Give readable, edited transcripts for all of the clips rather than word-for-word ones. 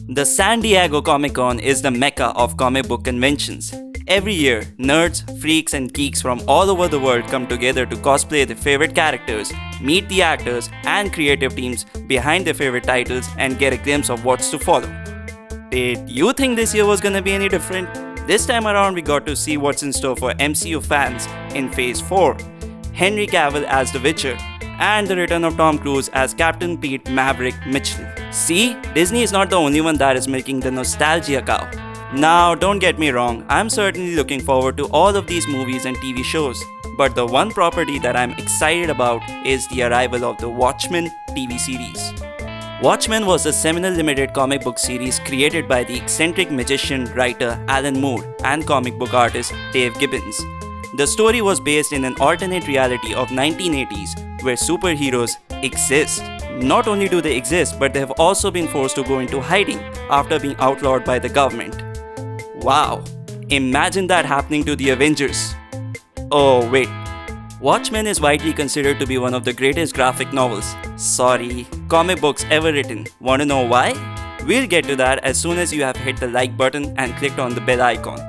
The San Diego Comic-Con is the mecca of comic book conventions. Every year, nerds, freaks, and geeks from all over the world come together to cosplay their favorite characters, meet the actors and creative teams behind their favorite titles, and get a glimpse of what's to follow. Did you think this year was gonna be any different? This time around, we got to see what's in store for MCU fans in Phase 4. Henry Cavill as The Witcher, and the return of Tom Cruise as Captain Pete Maverick Mitchell. See, Disney is not the only one that is milking the nostalgia cow. Now, don't get me wrong, I'm certainly looking forward to all of these movies and TV shows. But the one property that I'm excited about is the arrival of the Watchmen TV series. Watchmen was a seminal limited comic book series created by the eccentric magician writer Alan Moore and comic book artist Dave Gibbons. The story was based in an alternate reality of 1980s where superheroes exist. Not only do they exist, but they have also been forced to go into hiding after being outlawed by the government. Wow, imagine that happening to the Avengers. Oh wait, Watchmen is widely considered to be one of the greatest graphic novels, comic books ever written. Wanna know why? We'll get to that as soon as you have hit the like button and clicked on the bell icon.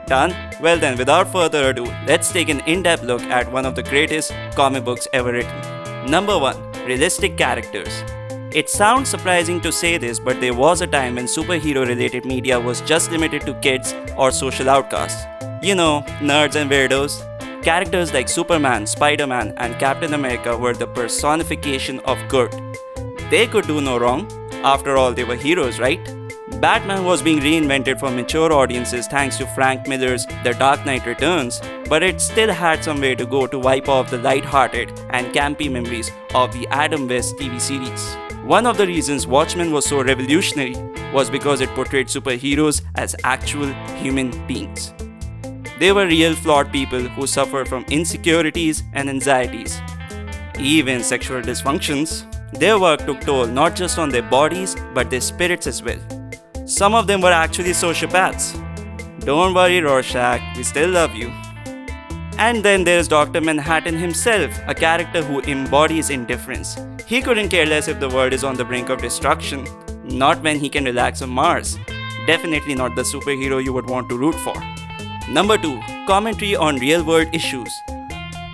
Done? Well then, without further ado, let's take an in-depth look at one of the greatest comic books ever written. Number 1. Realistic characters. It sounds surprising to say this, but there was a time when superhero-related media was just limited to kids or social outcasts. You know, nerds and weirdos. Characters like Superman, Spider-Man, and Captain America were the personification of good. They could do no wrong. After all, they were heroes, right? Batman was being reinvented for mature audiences thanks to Frank Miller's The Dark Knight Returns, but it still had some way to go to wipe off the light-hearted and campy memories of the Adam West TV series. One of the reasons Watchmen was so revolutionary was because it portrayed superheroes as actual human beings. They were real flawed people who suffered from insecurities and anxieties, even sexual dysfunctions. Their work took toll not just on their bodies but their spirits as well. Some of them were actually sociopaths. Don't worry, Rorschach, we still love you. And then there's Dr. Manhattan himself, a character who embodies indifference. He couldn't care less if the world is on the brink of destruction, not when he can relax on Mars. Definitely not the superhero you would want to root for. Number 2. Commentary on real-world issues.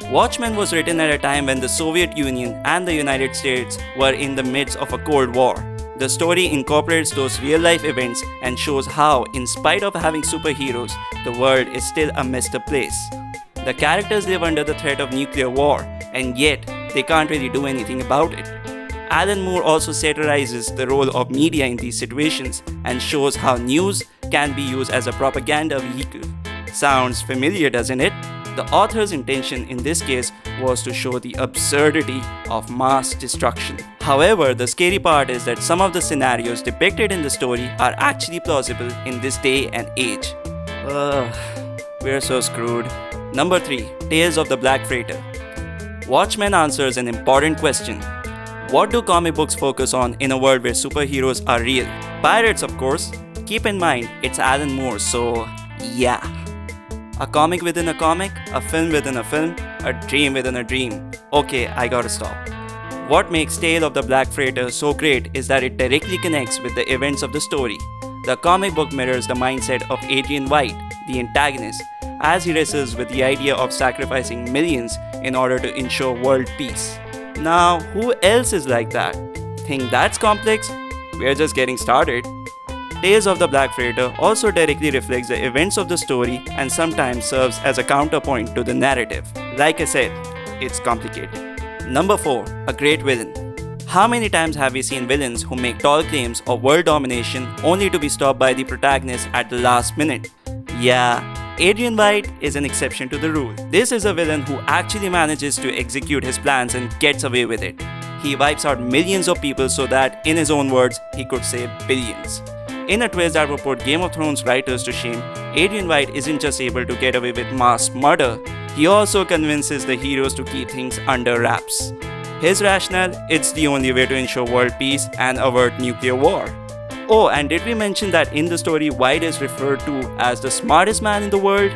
Watchmen was written at a time when the Soviet Union and the United States were in the midst of a Cold War. The story incorporates those real-life events and shows how, in spite of having superheroes, the world is still a messed up place. The characters live under the threat of nuclear war, and yet they can't really do anything about it. Alan Moore also satirizes the role of media in these situations and shows how news can be used as a propaganda vehicle. Sounds familiar, doesn't it? The author's intention in this case was to show the absurdity of mass destruction. However, the scary part is that some of the scenarios depicted in the story are actually plausible in this day and age. We're so screwed. Number 3. Tales of the Black Freighter. Watchmen answers an important question. What do comic books focus on in a world where superheroes are real? Pirates, of course. Keep in mind, it's Alan Moore, so yeah. A comic within a comic, a film within a film, a dream within a dream. Okay, I gotta stop. What makes Tale of the Black Freighter so great is that it directly connects with the events of the story. The comic book mirrors the mindset of Adrian White, the antagonist, as he wrestles with the idea of sacrificing millions in order to ensure world peace. Now, who else is like that? Think that's complex? We're just getting started. Tales of the Black Freighter also directly reflects the events of the story and sometimes serves as a counterpoint to the narrative. Like I said, it's complicated. Number 4. A great villain. How many times have we seen villains who make tall claims of world domination only to be stopped by the protagonist at the last minute? Yeah, Adrian White is an exception to the rule. This is a villain who actually manages to execute his plans and gets away with it. He wipes out millions of people so that, in his own words, he could save billions. In a twist that would put Game of Thrones writers to shame, Adrian White isn't just able to get away with mass murder, he also convinces the heroes to keep things under wraps. His rationale, it's the only way to ensure world peace and avert nuclear war. Oh, and did we mention that in the story White is referred to as the smartest man in the world?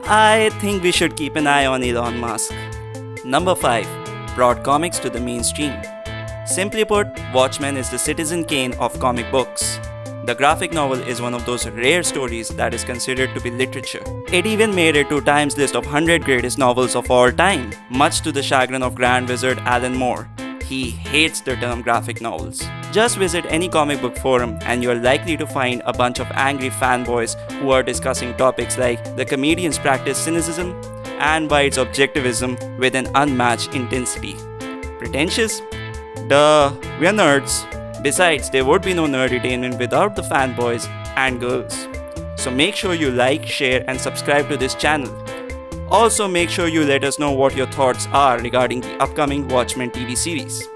I think we should keep an eye on Elon Musk. Number 5. brought comics to the mainstream. Simply put, Watchmen is the Citizen Kane of comic books. The graphic novel is one of those rare stories that is considered to be literature. It even made it to Time's list of 100 greatest novels of all time, much to the chagrin of Grand Wizard Alan Moore. He hates the term graphic novels. Just visit any comic book forum and you are likely to find a bunch of angry fanboys who are discussing topics like the comedians practice cynicism and White's objectivism with an unmatched intensity. Pretentious? Duh, we're nerds. Besides, there would be no nerditainment without the fanboys and girls. So make sure you like, share and subscribe to this channel. Also make sure you let us know what your thoughts are regarding the upcoming Watchmen TV series.